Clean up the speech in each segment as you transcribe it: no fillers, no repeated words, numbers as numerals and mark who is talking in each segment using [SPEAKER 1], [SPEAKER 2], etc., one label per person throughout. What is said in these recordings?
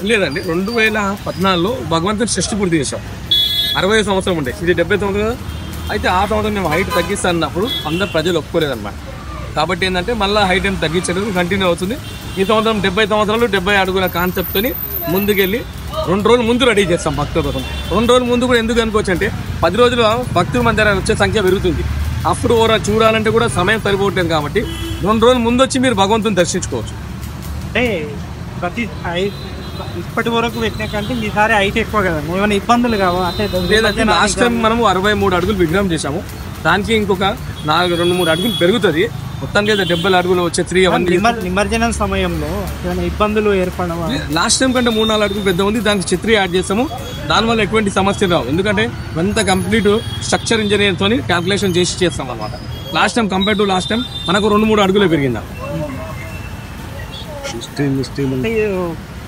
[SPEAKER 1] లేదండి 2014లో భగవంతుని షష్ఠి పూర్తి చేశాం. 60 సంవత్సరం ఉండే, ఇది 70 సంవత్సరం కదా. అయితే ఆ సంవత్సరం మేము హైట్ తగ్గిస్తానన్నప్పుడు అందరు ప్రజలు ఒప్పుకోలేదన్నమాట. కాబట్టి ఏంటంటే మళ్ళీ హైట్ ఏం తగ్గించలేదు, కంటిన్యూ అవుతుంది. ఈ సంవత్సరం 70 సంవత్సరాలు 70 అడుగుల కాన్సెప్ట్ని ముందుకెళ్ళి 2 రోజులు ముందు రెడీ చేస్తాం భక్తుల కోసం. 2 రోజుల ముందు కూడా ఎందుకు అనుకోవచ్చు అంటే 10 రోజులు భక్తుల మధ్య వచ్చే సంఖ్య పెరుగుతుంది. అప్పుడు చూడాలంటే కూడా సమయం సరిపోవట్లేదు. కాబట్టి 2 రోజుల ముందు వచ్చి మీరు భగవంతుని దర్శించుకోవచ్చు.
[SPEAKER 2] అంటే ప్రతి ఇప్పటి వరకు పెట్టిన కంటే ఈసారి హైట్ ఎక్కువ కదా, ఏమైనా ఇబ్బందులు కావా? అంటే
[SPEAKER 1] లేదంటే లాస్ట్ టైం మనము 63 అడుగులు విగ్రహం చేశాము. దానికి ఇంకొక 2-3 అడుగులు పెరుగుతుంది. మొత్తానికి అయితే 70 అడుగులు వచ్చే 3 అవన్నీ
[SPEAKER 2] నిమజ్జనం సమయంలో ఏమైనా ఇబ్బందులు ఏర్పడవా?
[SPEAKER 1] లాస్ట్ టైం కంటే 3-4 అడుగులు పెద్ద ఉంది. దానికి ఛత్రి యాడ్ చేస్తాము. దానివల్ల ఎటువంటి సమస్యలు రావు. ఎందుకంటే అంత కంప్లీట్ స్ట్రక్చర్ ఇంజనీర్తో క్యాల్కులేషన్ చేసి చేస్తాం అనమాట. Last time compare to last time మనకు 2-3 అడుగులే పెరిగిందా.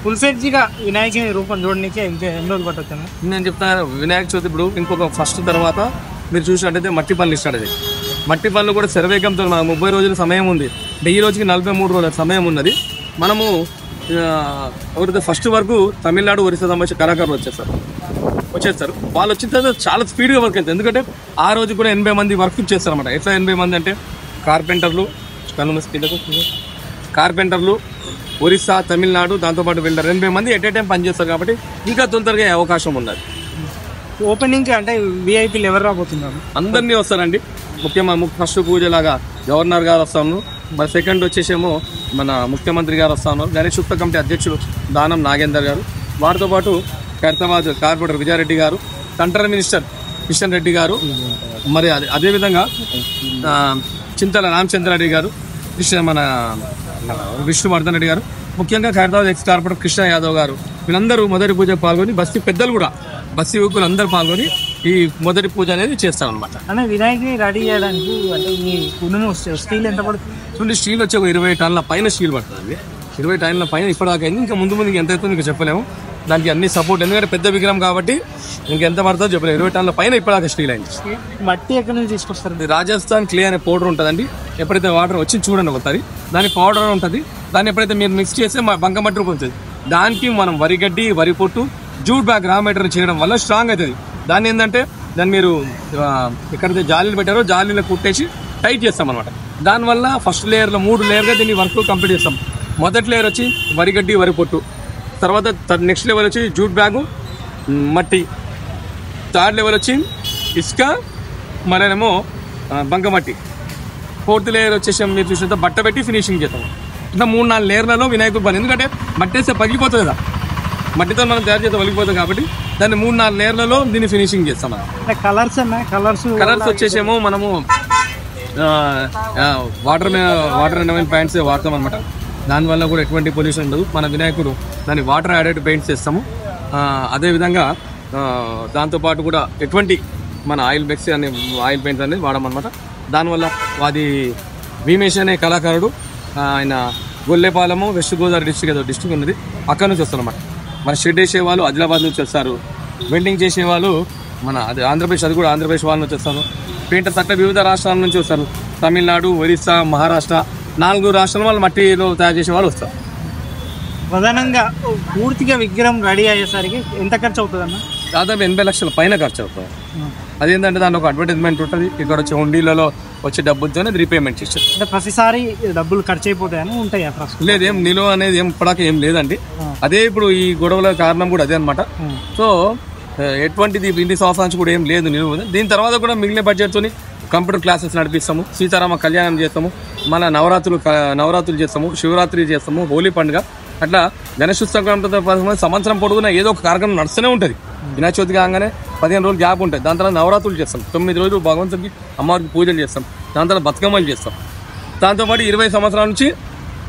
[SPEAKER 2] ఫుల్ ఫ్లెడ్జ్‌గా వినాయకుని రూపం చూడడానికి ఇంకా ఎన్ని రోజులు పట్టొచ్చు?
[SPEAKER 1] నేను చెప్తాను, వినాయక చవితి ఇప్పుడు ఇంకొక ఫస్ట్ తర్వాత మీరు చూసినట్టయితే మట్టి పనులు స్టార్ట్ అయ్యాయి. మట్టి పనులు కూడా శరవేగంతో 30 రోజుల సమయం ఉంది. ఈ రోజుకి 43 రోజుల సమయం ఉన్నది. మనము ఎవరైతే ఫస్ట్ వరకు తమిళనాడు, ఒరిస్సా సంబంధించిన కళాకారులు వచ్చేస్తారు. వాళ్ళు వచ్చిన తర్వాత చాలా స్పీడ్గా వర్క్ అవుతుంది. ఎందుకంటే ఆ రోజు కూడా 80 మంది వర్క్ చేస్తారు అనమాట. ఎట్లా 80 మంది అంటే కార్పెంటర్లు ఒరిస్సా, తమిళనాడు, దాంతోపాటు వెళ్తారు 80 మంది ఎట్ ఏ టైం పనిచేస్తారు. కాబట్టి ఇంకా తొందరగా అవకాశం ఉన్నది.
[SPEAKER 2] ఓపెనింగ్ అంటే విఐపీలు ఎవరు రాబోతున్నారు?
[SPEAKER 1] అందరినీ వస్తారండి. ముఖ్యంగా ఫస్ట్ పూజలాగా గవర్నర్ గారు వస్తాను, సెకండ్ వచ్చేసేమో మన ముఖ్యమంత్రి గారు వస్తాను, గణేష్ ఉత్సవ కమిటీ అధ్యక్షులు దానం నాగేందర్ గారు, వారితో పాటు ఖైరతాబాద్ కార్పొరేటర్ విజయారెడ్డి గారు, సెంట్రల్ మినిస్టర్ కిషన్ రెడ్డి గారు, మరి అదేవిధంగా చింతల రామచంద్రారెడ్డి గారు, మన విష్ణువర్ధన్ రెడ్డి గారు, ముఖ్యంగా ఖైరతాబాద్ ఎక్స్ కార్పొరేటర్ కృష్ణ యాదవ్ గారు, వీళ్ళందరూ మొదటి పూజ పాల్గొని బస్తీ పెద్దలు కూడా బస్తీ యువకులు అందరూ పాల్గొని ఈ మొదటి పూజ అనేది చేస్తారనమాట.
[SPEAKER 2] అంటే వినాయకుని రెడీ చేయడానికి అంటే ఈ స్టీల్ ఎంత పడుతుంది?
[SPEAKER 1] చూడండి, స్టీల్ వచ్చి ఒక 20 టన్నుల పైన స్టీల్ పడుతుంది. 20 టన్నుల పైన ఇప్పటిదాకా అయింది. ఇంకా ముందు ఎంత అవుతుందో ఇంకా చెప్పలేము. దానికి అన్ని సపోర్ట్, ఎందుకంటే పెద్ద విగ్రహం కాబట్టి ఇంకెంత పడుతుందో చెప్పలేము. 20 టన్నుల పైన ఇప్పటిదాకా స్టీల్ అయింది.
[SPEAKER 2] మట్టి ఎక్కడి నుంచి తీసుకొస్తారు?
[SPEAKER 1] రాజస్థాన్ క్లే అనే పౌడర్ ఉంటుందండి. ఎప్పుడైతే వాటర్ వచ్చి చూడండి ఒకసారి, దాని పౌడర్ ఉంటుంది. దాన్ని ఎప్పుడైతే మీరు మిక్స్ చేస్తే బంకమట్టి రూపం వస్తుంది. దానికి మనం వరిగడ్డి, వరి పొట్టు, జూట్ బ్యాగ్ రా మెటీరియల్ చేయడం వల్ల స్ట్రాంగ్ అవుతుంది. దాన్ని ఏంటంటే దాన్ని మీరు ఎక్కడైతే జాలీలు పెట్టారో జాలీలో కుట్టేసి టైట్ చేస్తాం అనమాట. దానివల్ల ఫస్ట్ లేయర్లో 3 లేయర్గా దీన్ని వర్క్ కంప్లీట్ చేస్తాం. మొదటి లేయర్ వచ్చి వరిగడ్డి, వరి పొట్టు, తర్వాత నెక్స్ట్ లెవెల్ వచ్చి జూట్ బ్యాగు, మట్టి, థర్డ్ లెవెల్ వచ్చి ఇసుక, మరేమో బంకమట్టి, ఫోర్త్ లేయర్ వచ్చేసి మీరు చూసినంత బట్ట పెట్టి ఫినిషింగ్ చేస్తాం. ఇట్లా 3-4 లేయర్లలో వినాయకుడు పని. ఎందుకంటే మట్టి వేస్తే పగిలిపోతుంది కదా, మట్టితో మనం తయారు చేస్తే పగిలిపోతుంది. కాబట్టి దాన్ని 3-4 లేయర్లలో దీన్ని ఫినిషింగ్ చేస్తాం.
[SPEAKER 2] కలర్స్
[SPEAKER 1] వచ్చేసేమో మనము వాటర్ ఎండమైన పెయింట్స్ వాడతాం అనమాట. దానివల్ల కూడా ఎటువంటి పొల్యూషన్ ఉండదు. మన వినాయకుడు దాన్ని వాటర్ యాడెడ్ పెయింట్స్ చేస్తాము. అదేవిధంగా దాంతోపాటు కూడా ఎటువంటి మన ఆయిల్ బెక్స్ అనే ఆయిల్ పెయింట్స్ అనేది వాడమన్నమాట. దానివల్ల అది భీమేష్ అనే కళాకారుడు, ఆయన గొల్లెపాలెము వెస్ట్ గోదావరి డిస్ట్రిక్ట్ ఉన్నది, అక్కడ నుంచి వస్తారన్నమాట. మన షెడ్ వేసే వాళ్ళు ఆదిలాబాద్ నుంచి వస్తారు. వెల్డింగ్ చేసేవాళ్ళు మన ఆంధ్రప్రదేశ్, అది కూడా ఆంధ్రప్రదేశ్ వాళ్ళ నుంచి వస్తారు. పెయింటర్స్ అట్లా వివిధ రాష్ట్రాల నుంచి వస్తారు. తమిళనాడు, ఒరిస్సా, మహారాష్ట్ర, 4 రాష్ట్రాల వాళ్ళు మట్టిలో తయారు చేసే వాళ్ళు వస్తారు.
[SPEAKER 2] ప్రధానంగా పూర్తిగా విగ్రహం రెడీ అయ్యేసరికి ఎంత ఖర్చు అవుతుంది అన్న?
[SPEAKER 1] దాదాపు 80 లక్షల పైన ఖర్చు అవుతుంది. అదేంటంటే దాని ఒక అడ్వర్టైజ్మెంట్ ఉంటుంది. ఇక్కడ వచ్చే హుండీలలో వచ్చే డబ్బులతోనే రీపేమెంట్ చేస్తారు.
[SPEAKER 2] అంటే ప్రతిసారి డబ్బులు ఖర్చు అయిపోతాయని ఉంటాయి?
[SPEAKER 1] లేదు, ఏం నిలువ అనేది ఇప్పటిదాకా ఏం లేదండి. అదే ఇప్పుడు ఈ గొడవల కారణం కూడా అదే అనమాట. సో ఎటువంటిది ఇన్ని సంవత్సరాల నుంచి కూడా ఏం లేదు నిలువ. దీని తర్వాత కూడా మిగిలిన బడ్జెట్తో కంప్యూటర్ క్లాసెస్ నడిపిస్తాము, సీతారామ కళ్యాణం చేస్తాము, మన నవరాత్రులు చేస్తాము, శివరాత్రి చేస్తాము, హోలీ పండుగ, అట్లా గణేశోత్సవం సంవత్సరం పొడుగున ఏదో ఒక కార్యక్రమం నడుస్తూనే ఉంటుంది. వినాయక చవితి కాగానే 15 రోజులు గ్యాప్ ఉంటుంది. దాని తర్వాత నవరాత్రులు చేస్తాం, 9 రోజులు భగవంతుడికి అమ్మవారికి పూజలు చేస్తాం, దాని తర్వాత బతుకమ్మలు చేస్తాం. దాంతోపాటు 20 సంవత్సరాల నుంచి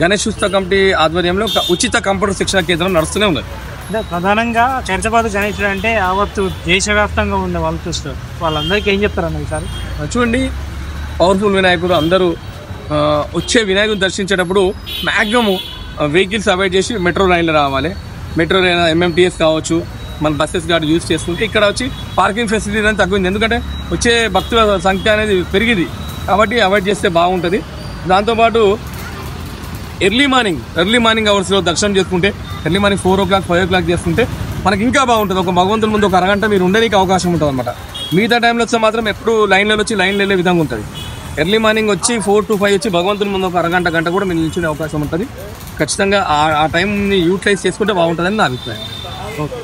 [SPEAKER 1] గణేష్ ఉత్సవ కమిటీ ఆధ్వర్యంలో ఉచిత కంప్యూటర్ శిక్షణ కేంద్రం నడుస్తూనే ఉంది.
[SPEAKER 2] అంటే ప్రధానంగా ఖైరతాబాద్ గణేశుడు అంటే యావత్తు దేశవ్యాప్తంగా ఉండే వాళ్ళు చూస్తారు, వాళ్ళందరికీ ఏం చెప్తారన్న ఈసారి? చూడండి,
[SPEAKER 1] పవర్ఫుల్ వినాయకులు అందరూ వచ్చే వినాయకుని దర్శించేటప్పుడు మ్యాక్సిమం వెహికల్స్ అవాయిడ్ చేసి మెట్రో రైన్లో రావాలి. మెట్రో రైన్ MMTS కావచ్చు, మన బస్సెస్ గార్డు యూజ్ చేసుకుంటే ఇక్కడ వచ్చి పార్కింగ్ ఫెసిలిటీ అనేది తగ్గింది. ఎందుకంటే వచ్చే భక్తుల సంఖ్య అనేది పెరిగింది కాబట్టి అవాయిడ్ చేస్తే బాగుంటుంది. దాంతోపాటు ఎర్లీ మార్నింగ్ అవర్స్లో దర్శనం చేసుకుంటే ఎర్లీ మార్నింగ్ 4 o'clock 5 o'clock చేసుకుంటే మనకి ఇంకా బాగుంటుంది. ఒక భగవంతుని ముందు ఒక అరగంట మీరు ఉండడానికి అవకాశం ఉంటుంది అనమాట. మిగతా టైంలో వస్తే మాత్రం ఎప్పుడు లైన్లో వెళ్ళే విధంగా ఉంటుంది. ఎర్లీ మార్నింగ్ వచ్చి 4 to 5 వచ్చి భగవంతుని ముందు ఒక గంట కూడా మీరు నిల్చునే అవకాశం ఉంటుంది. ఖచ్చితంగా ఆ టైంని యూటిలైజ్ చేసుకుంటే బాగుంటుందని నా అభిప్రాయం.
[SPEAKER 2] ఓకే.